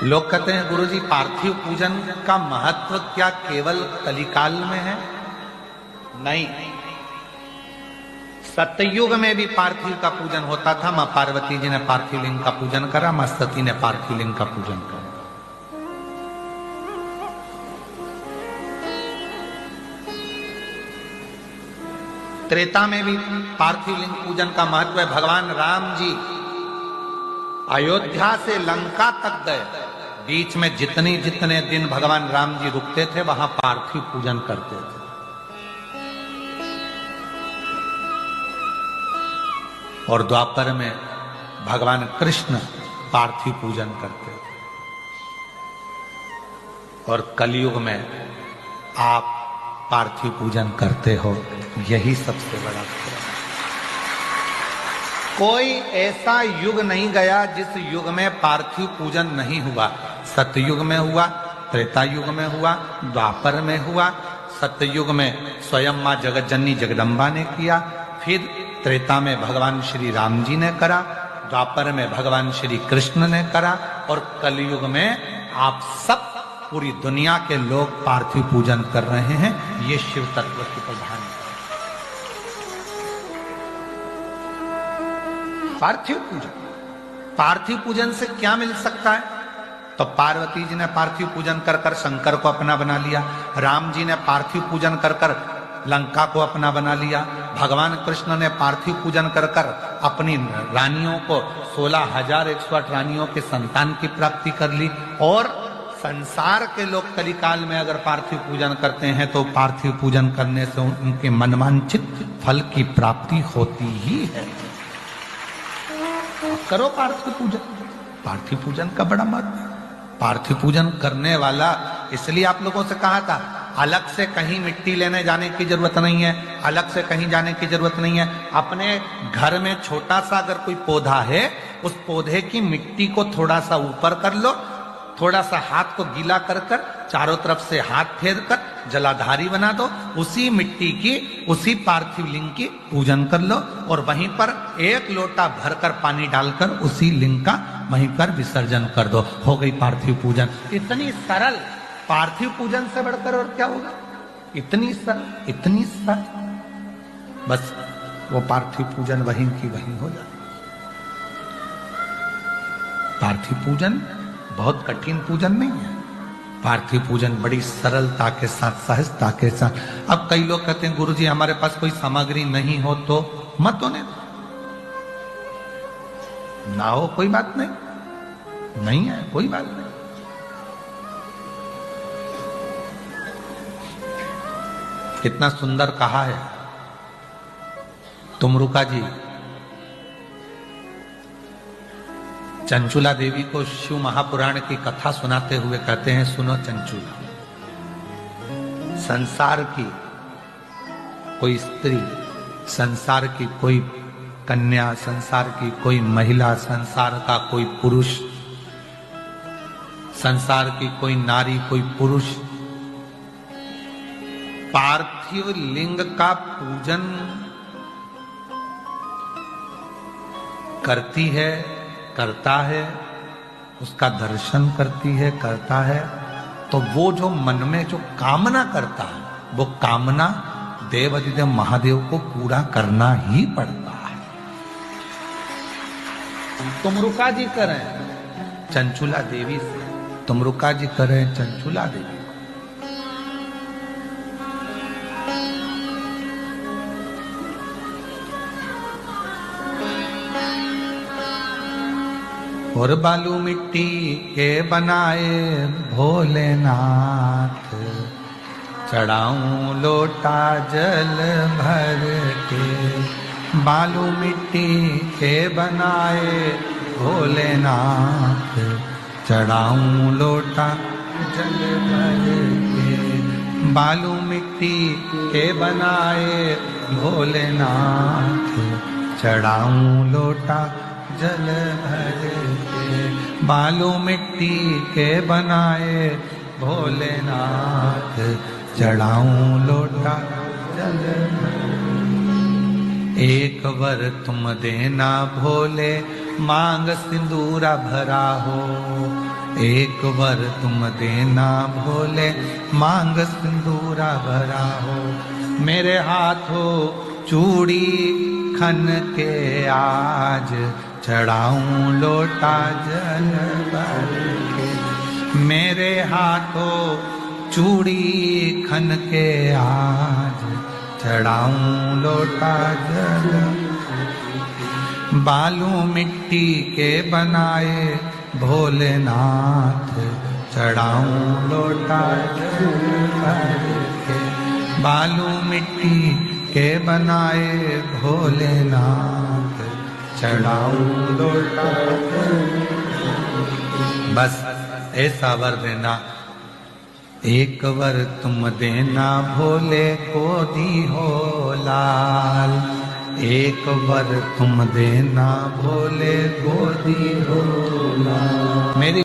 लोग कहते हैं गुरुजी पार्थिव पूजन का महत्व क्या केवल कलिकाल में है? नहीं, सतयुग में भी पार्थिव का पूजन होता था। मां पार्वती जी ने पार्थिव लिंग का पूजन करा, मां सती ने पार्थिव लिंग का पूजन करा। त्रेता में भी पार्थिव लिंग पूजन का महत्व है। भगवान राम जी अयोध्या से लंका तक गए, बीच में जितने दिन भगवान राम जी रुकते थे वहां पार्थिव पूजन करते थे। और द्वापर में भगवान कृष्ण पार्थिव पूजन करते थे। और कलयुग में आप पार्थिव पूजन करते हो, यही सबसे बड़ा है। कोई ऐसा युग नहीं गया जिस युग में पार्थिव पूजन नहीं हुआ। सतयुग में हुआ, त्रेता युग में हुआ, द्वापर में हुआ। सतयुग में स्वयं मां जगत जननी जगदम्बा ने किया, फिर त्रेता में भगवान श्री राम जी ने करा, द्वापर में भगवान श्री कृष्ण ने करा, और कलयुग में आप सब पूरी दुनिया के लोग पार्थिव पूजन कर रहे हैं। ये शिव तत्व की प्रधान है। पार्थिव पूजन, पार्थिव पूजन से क्या मिल सकता है? तो पार्वती जी ने पार्थिव पूजन कर कर शंकर को अपना बना लिया, राम जी ने पार्थिव पूजन कर कर लंका को अपना बना लिया, भगवान कृष्ण ने पार्थिव पूजन कर कर अपनी रानियों को 16,108 रानियों के संतान की प्राप्ति कर ली। और संसार के लोग कलिकाल में अगर पार्थिव पूजन करते हैं तो पार्थिव पूजन करने से उनके मनवांछित फल की प्राप्ति होती ही है। करो पार्थिव पूजन, पार्थिव पूजन का बड़ा महत्व है। पार्थिव पूजन करने वाला, इसलिए आप लोगों से कहा था अलग से कहीं मिट्टी लेने जाने की जरूरत नहीं है, अलग से कहीं जाने की जरूरत नहीं है। अपने घर में छोटा सा अगर कोई पौधा है, उस पौधे की मिट्टी को थोड़ा सा ऊपर कर लो, थोड़ा सा हाथ को गीला कर कर चारों तरफ से हाथ फेर कर जलाधारी बना दो, उसी मिट्टी की, उसी पार्थिव लिंग की पूजन कर लो, और वहीं पर एक लोटा भरकर पानी डालकर उसी लिंग का वहीं पर विसर्जन कर दो, हो गई पार्थिव पूजन। इतनी सरल, पार्थिव पूजन से बढ़कर और क्या होगा? इतनी सरल, इतनी सरल, बस वो पार्थिव पूजन वहीं की वहीं हो जाए। पार्थिव पूजन बहुत कठिन पूजन नहीं है। पार्थिव पूजन बड़ी सरलता के साथ, सहजता के साथ। अब कई लोग कहते हैं गुरुजी हमारे पास कोई सामग्री नहीं हो तो मत होने दो, ना हो कोई बात नहीं, नहीं है कोई बात नहीं। कितना सुंदर कहा है तुमरुका जी। चंचुला देवी को शिव महापुराण की कथा सुनाते हुए कहते हैं, सुनो चंचुला, संसार की कोई स्त्री, संसार की कोई कन्या, संसार की कोई महिला, संसार का कोई पुरुष, संसार की कोई नारी, कोई पुरुष पार्थिव लिंग का पूजन करती है, करता है, उसका दर्शन करती है, करता है, तो वो जो मन में जो कामना करता है, वो कामना देवाधिदेव महादेव को पूरा करना ही पड़ता है। तुमरुका जी करें चंचुला देवी से, तुमरुका जी करें चंचुला देवी। और बालू मिट्टी के बनाए भोलेनाथ, चढ़ाऊं लोटा जल भर के। बालू मिट्टी के बनाए भोलेनाथ, चढ़ाऊं लोटा जल भर के। बालू मिट्टी के बनाए भोलेनाथ, चढ़ाऊं लोटा जल भर के। बालू मिट्टी के बनाए भोलेनाथ, चढ़ाऊं लोटा जल भर। एक वर तुम देना भोले, मांग सिंदूरा भरा हो। एक वर तुम देना भोले, मांग सिंदूरा भरा हो। मेरे हाथों चूड़ी खन के आज, चढ़ाऊं लोटा जल भर के। मेरे हाथों चूड़ी खन के आज, चढ़ाऊं लोटा जल। बालू मिट्टी के बनाए भोलेनाथ, चढ़ाऊं लोटा जल भर के। बालू मिट्टी के बनाए भोलेनाथ, चढ़ाऊं लोटा जल। बस ऐसा वर देना, एक वर तुम देना भोले को दी हो लाल। एक वर तुम देना भोले को दी हो लाल। मेरी